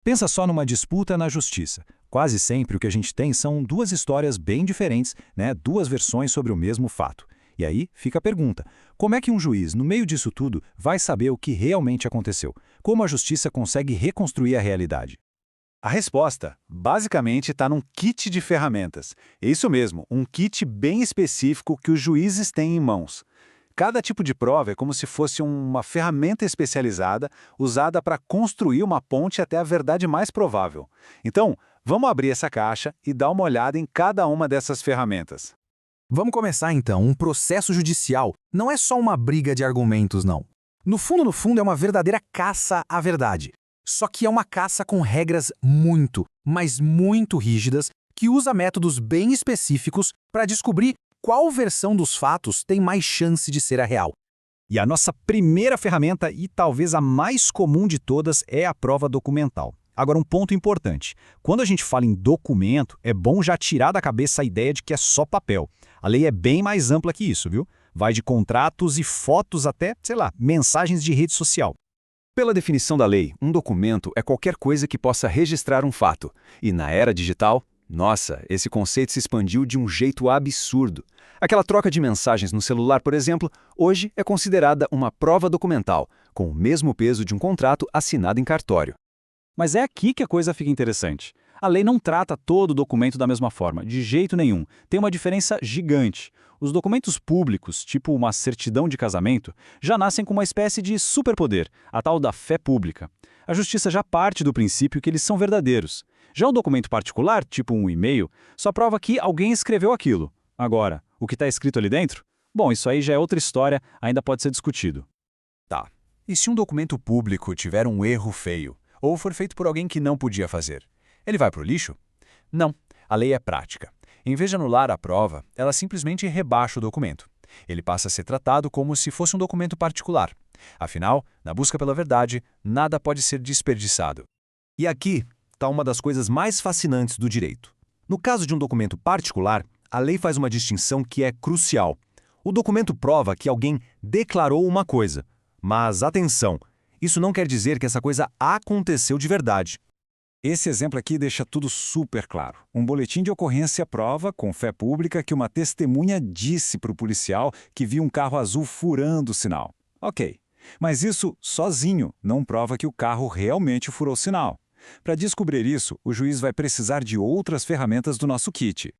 Pensa só numa disputa na justiça. Quase sempre o que a gente tem são duas histórias bem diferentes, né? Duas versões sobre o mesmo fato. E aí fica a pergunta: como é que um juiz, no meio disso tudo, vai saber o que realmente aconteceu? Como a justiça consegue reconstruir a realidade? A resposta, basicamente, está num kit de ferramentas. É isso mesmo, um kit bem específico que os juízes têm em mãos. Cada tipo de prova é como se fosse uma ferramenta especializada usada para construir uma ponte até a verdade mais provável. Então, vamos abrir essa caixa e dar uma olhada em cada uma dessas ferramentas. Vamos começar então. Um processo judicial não é só uma briga de argumentos, não. No fundo, é uma verdadeira caça à verdade. Só que é uma caça com regras muito, mas muito rígidas, que usa métodos bem específicos para descobrir qual versão dos fatos tem mais chance de ser a real. E a nossa primeira ferramenta, e talvez a mais comum de todas, é a prova documental. Agora, um ponto importante. Quando a gente fala em documento, é bom já tirar da cabeça a ideia de que é só papel. A lei é bem mais ampla que isso, viu? Vai de contratos e fotos até, sei lá, mensagens de rede social. Pela definição da lei, um documento é qualquer coisa que possa registrar um fato. E na era digital, nossa, esse conceito se expandiu de um jeito absurdo. Aquela troca de mensagens no celular, por exemplo, hoje é considerada uma prova documental, com o mesmo peso de um contrato assinado em cartório. Mas é aqui que a coisa fica interessante. A lei não trata todo o documento da mesma forma, de jeito nenhum. Tem uma diferença gigante. Os documentos públicos, tipo uma certidão de casamento, já nascem com uma espécie de superpoder, a tal da fé pública. A justiça já parte do princípio que eles são verdadeiros. Já um documento particular, tipo um e-mail, só prova que alguém escreveu aquilo. Agora, o que está escrito ali dentro? Bom, isso aí já é outra história, ainda pode ser discutido. Tá. E se um documento público tiver um erro feio, ou for feito por alguém que não podia fazer? Ele vai para o lixo? Não, a lei é prática. Em vez de anular a prova, ela simplesmente rebaixa o documento. Ele passa a ser tratado como se fosse um documento particular. Afinal, na busca pela verdade, nada pode ser desperdiçado. E aqui está uma das coisas mais fascinantes do direito. No caso de um documento particular, a lei faz uma distinção que é crucial. O documento prova que alguém declarou uma coisa. Mas, atenção, isso não quer dizer que essa coisa aconteceu de verdade. Esse exemplo aqui deixa tudo super claro. Um boletim de ocorrência prova, com fé pública, que uma testemunha disse para o policial que viu um carro azul furando o sinal. Ok, mas isso sozinho não prova que o carro realmente furou o sinal. Para descobrir isso, o juiz vai precisar de outras ferramentas do nosso kit.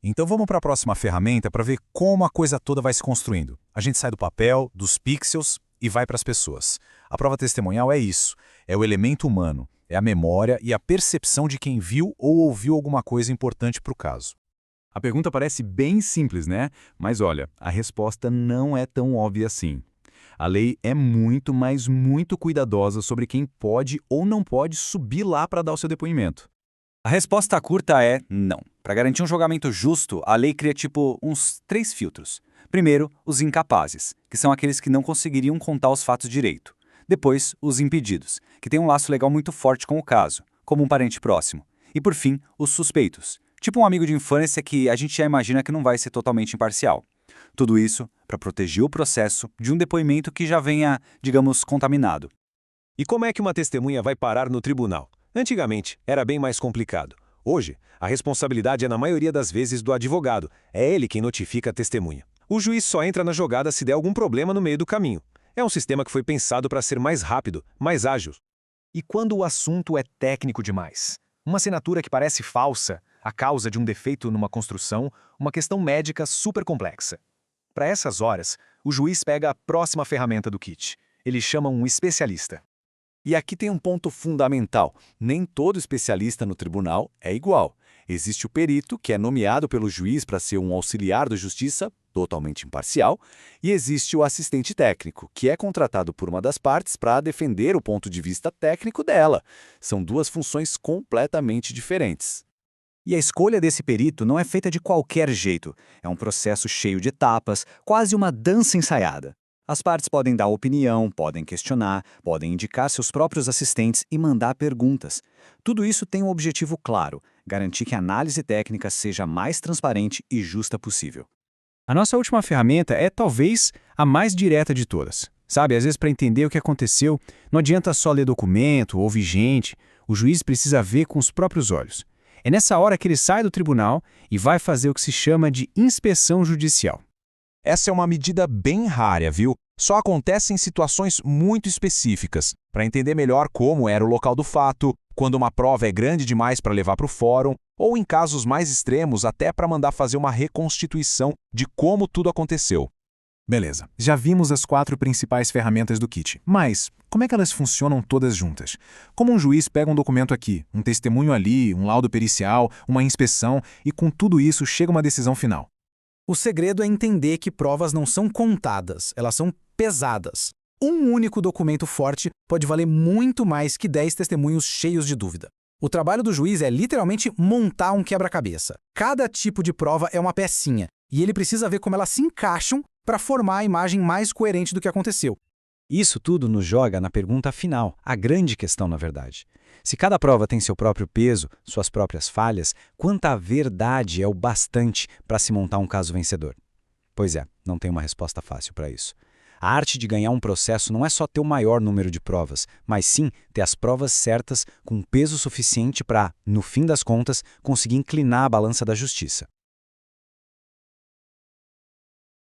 Então vamos para a próxima ferramenta para ver como a coisa toda vai se construindo. A gente sai do papel, dos pixels e vai para as pessoas. A prova testemunhal é isso, é o elemento humano, é a memória e a percepção de quem viu ou ouviu alguma coisa importante para o caso. A pergunta parece bem simples, né? Mas olha, a resposta não é tão óbvia assim. A lei é muito, mas muito cuidadosa sobre quem pode ou não pode subir lá para dar o seu depoimento. A resposta curta é não. Para garantir um julgamento justo, a lei cria uns 3 filtros. Primeiro, os incapazes, que são aqueles que não conseguiriam contar os fatos direito. Depois, os impedidos, que têm um laço legal muito forte com o caso, como um parente próximo. E por fim, os suspeitos, tipo um amigo de infância que a gente já imagina que não vai ser totalmente imparcial. Tudo isso para proteger o processo de um depoimento que já venha, digamos, contaminado. E como é que uma testemunha vai parar no tribunal? Antigamente, era bem mais complicado. Hoje, a responsabilidade é na maioria das vezes do advogado. É ele quem notifica a testemunha. O juiz só entra na jogada se der algum problema no meio do caminho. É um sistema que foi pensado para ser mais rápido, mais ágil. E quando o assunto é técnico demais? Uma assinatura que parece falsa, a causa de um defeito numa construção, uma questão médica super complexa. Para essas horas, o juiz pega a próxima ferramenta do kit. Ele chama um especialista. E aqui tem um ponto fundamental. Nem todo especialista no tribunal é igual. Existe o perito, que é nomeado pelo juiz para ser um auxiliar da justiça, totalmente imparcial, e existe o assistente técnico, que é contratado por uma das partes para defender o ponto de vista técnico dela. São duas funções completamente diferentes. E a escolha desse perito não é feita de qualquer jeito. É um processo cheio de etapas, quase uma dança ensaiada. As partes podem dar opinião, podem questionar, podem indicar seus próprios assistentes e mandar perguntas. Tudo isso tem um objetivo claro: garantir que a análise técnica seja a mais transparente e justa possível. A nossa última ferramenta é talvez a mais direta de todas. Sabe, às vezes para entender o que aconteceu, não adianta só ler documento, ouvir gente. O juiz precisa ver com os próprios olhos. É nessa hora que ele sai do tribunal e vai fazer o que se chama de inspeção judicial. Essa é uma medida bem rara, viu? Só acontece em situações muito específicas, para entender melhor como era o local do fato, quando uma prova é grande demais para levar para o fórum, ou em casos mais extremos até para mandar fazer uma reconstituição de como tudo aconteceu. Beleza, já vimos as 4 principais ferramentas do kit, mas como é que elas funcionam todas juntas? Como um juiz pega um documento aqui, um testemunho ali, um laudo pericial, uma inspeção, e com tudo isso chega a uma decisão final? O segredo é entender que provas não são contadas, elas são pesadas. Um único documento forte pode valer muito mais que 10 testemunhos cheios de dúvida. O trabalho do juiz é literalmente montar um quebra-cabeça. Cada tipo de prova é uma pecinha, e ele precisa ver como elas se encaixam para formar a imagem mais coerente do que aconteceu. Isso tudo nos joga na pergunta final, a grande questão, na verdade. Se cada prova tem seu próprio peso, suas próprias falhas, quanta verdade é o bastante para se montar um caso vencedor? Pois é, não tem uma resposta fácil para isso. A arte de ganhar um processo não é só ter o maior número de provas, mas sim ter as provas certas com peso suficiente para, no fim das contas, conseguir inclinar a balança da justiça.